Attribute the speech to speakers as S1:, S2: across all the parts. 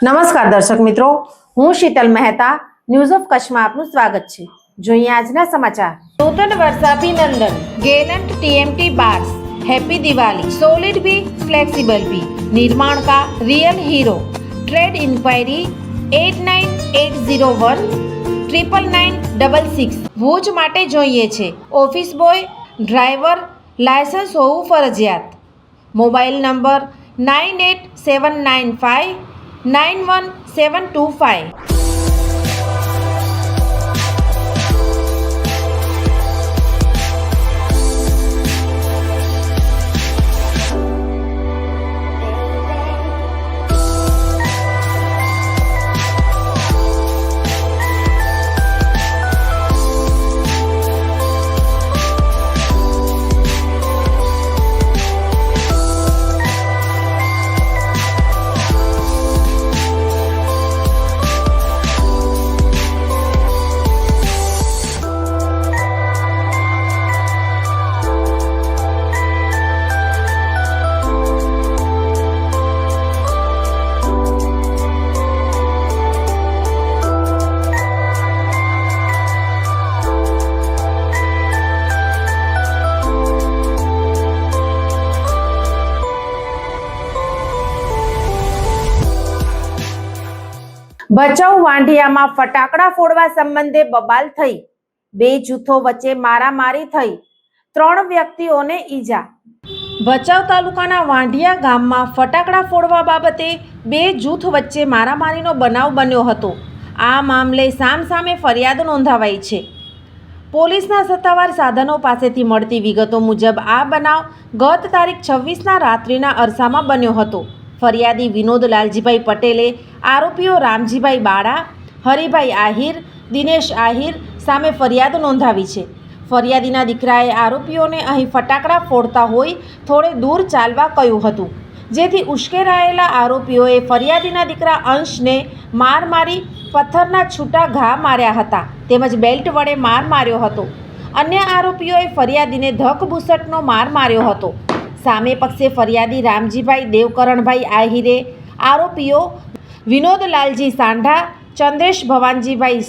S1: નમસ્કાર દર્શક મિત્રો, હું શીતલ મહેતા ન્યૂઝ ઓફ કચ્છમાં આપનું સ્વાગત છે। જોઈએ આજના સમાચાર। નૂતન વર્ષાભિનંદન Gallant TMT bars, happy Diwali. Solid भी फ्लेक्सिबल भी, निर्माण का real hero. Trade inquiry 8980 99966। Bhuj માટે જોઈએ છે ઓફિસ બોય, ડ્રાઈવર, લાયસન્સ હોવું ફરજિયાત। Mobile number 98795 91725। ભચાઉ વાંઢિયામાં ફટાકડા ફોડવા સંબંધે બબાલ થઈ। બે જૂથો વચ્ચે મારામારી થઈ, 3 વ્યક્તિઓને ઈજા। ભચાઉ તાલુકાના વાંઢિયા ગામમાં ફટાકડા ફોડવા બાબતે 2 જૂથ વચ્ચે મારામારીનો બનાવ બન્યો હતો। આ મામલે સામસામે ફરિયાદ નોંધાવાઈ છે। પોલીસના સત્તાવાર સાધનો પાસેથી મળતી વિગતો મુજબ આ બનાવ ગત તારીખ 26ના રાત્રિના અરસામાં બન્યો હતો। ફરિયાદી વિનોદ લાલજીભાઈ પટેલે આરોપીઓ રામજીભાઈ બાળા, હરિભાઈ આહિર, દિનેશ આહિર સામે ફરિયાદ નોંધાવી છે। ફરિયાદીના દીકરાએ આરોપીઓને અહીં ફટાકડા ફોડતા હોય થોડે દૂર ચાલવા કહ્યું હતું, જેથી ઉશ્કેરાયેલા આરોપીઓએ ફરિયાદીના દીકરા અંશને માર મારી પથ્થરના છૂટા ઘા માર્યા હતા, તેમજ બેલ્ટ વડે માર માર્યો હતો। અન્ય આરોપીઓએ ફરિયાદીને ધકબુસટનો માર માર્યો હતો। સામે પક્ષે ફરિયાદી રામજીભાઈ દેવકરણભાઈ આહિરે આરોપીઓ વિનોદ લાલજી સાંઢા, ચંદ્રેશ ભવાનજીભાઈ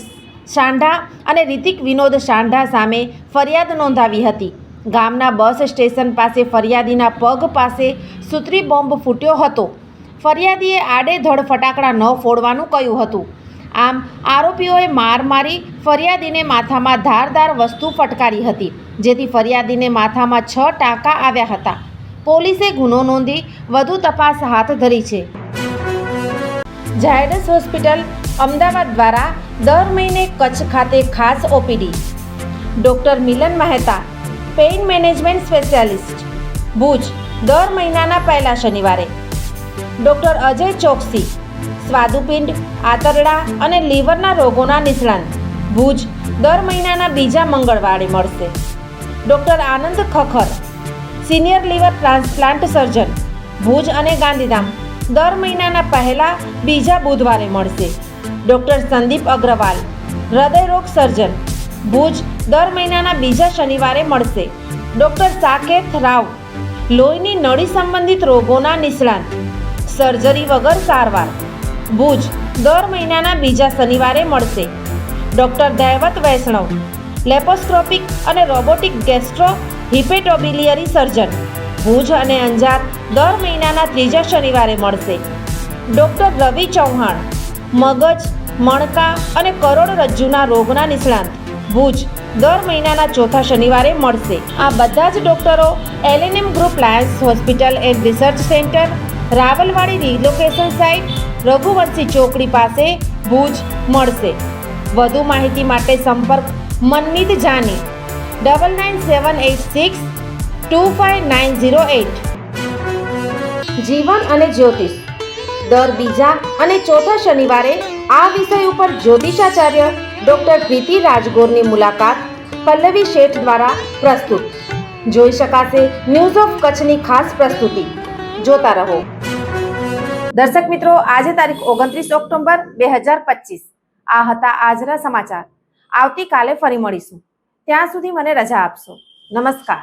S1: સાંઢા અને રિતિક વિનોદ સાંઢા સામે ફરિયાદ નોંધાવી હતી। ગામના બસ સ્ટેશન પાસે ફરિયાદીના પગ પાસે સુતરી બોમ્બ ફૂટ્યો હતો। ફરિયાદીએ આડેધડ ફટાકડા ન ફોડવાનું કહ્યું હતું। આમ આરોપીઓએ માર મારી ફરિયાદીને માથામાં ધારદાર વસ્તુ ફટકારી હતી, જેથી ફરિયાદીને માથામાં 6 ટાંકા આવ્યા હતા। પોલીસે ગુનો નોંધી વધુ તપાસ હાથ ધરી છે। ઝાયડસ હોસ્પિટલ અમદાવાદ દ્વારા દર મહિને કચ્છ ખાતે ખાસ OPD. Doctor Milan Mehta, pain management specialist, Bhuj દર મહિનાના પહેલા શનિવારે। ડૉક્ટર અજય ચોકસી, સ્વાદુપિંડ, આંતરડા અને લીવરના રોગોના નિષ્ણાંત, ભુજ દર મહિનાના બીજા મંગળવારે મળશે। Doctor Anand Khakhar, senior liver transplant surgeon, Bhuj અને ગાંધીધામ દર મહિનાના પહેલા બીજા બુધવારે મળશે। ડૉક્ટર સંદીપ અગ્રવાલ, હૃદયરોગ સર્જન, ભુજ દર મહિનાના બીજા શનિવારે મળશે। ડૉક્ટર સાકેત રાવ, લોહીની નળી સંબંધિત રોગોના નિષ્ણાંત, સર્જરી વગર સારવાર, ભુજ દર મહિનાના બીજા શનિવારે મળશે। ડૉક્ટર દૈવત વૈષ્ણવ, લેપોસ્કોપિક અને રોબોટિક ગેસ્ટ્રો હિપેટોબિલિયરી સર્જન, ભુજ અને અંજાર દર મહિનાના ત્રીજા શનિવારે મળશે। ડૉક્ટર રવિ ચૌહાણ, મગજ, મણકા અને કરોડરજ્જુના રોગના નિષ્ણાંત, ભુજ દર મહિનાના ચોથા શનિવારે મળશે। આ બધા જ ડૉક્ટરો LNM group Lions hospital and research centre, Rawalwadi relocation site, Raghuvanshi ચોકડી પાસે, ભુજ મળશે। વધુ માહિતી માટે સંપર્ક મનમીત જાની 99786 25908। જીવન અને જ્યોતિષ દર બીજા અને ચોથા શનિવારે આ વિષય ઉપર જ્યોતિષાચાર્ય ડૉક્ટર પ્રીતિ રાજગોરની મુલાકાત પલ્લવી શેઠ દ્વારા પ્રસ્તુત। જોઈ શકાશે ન્યૂઝ ઓફ કચ્છની ખાસ પ્રસ્તુતિ। જોતા રહો। દર્શક મિત્રો, આજે તારીખ 29 ઓક્ટોબર 2025 આ હતા આજના સમાચાર। આવતીકાલે ફરી મળીશું, ત્યાં સુધી મને રજા આપશો। નમસ્કાર।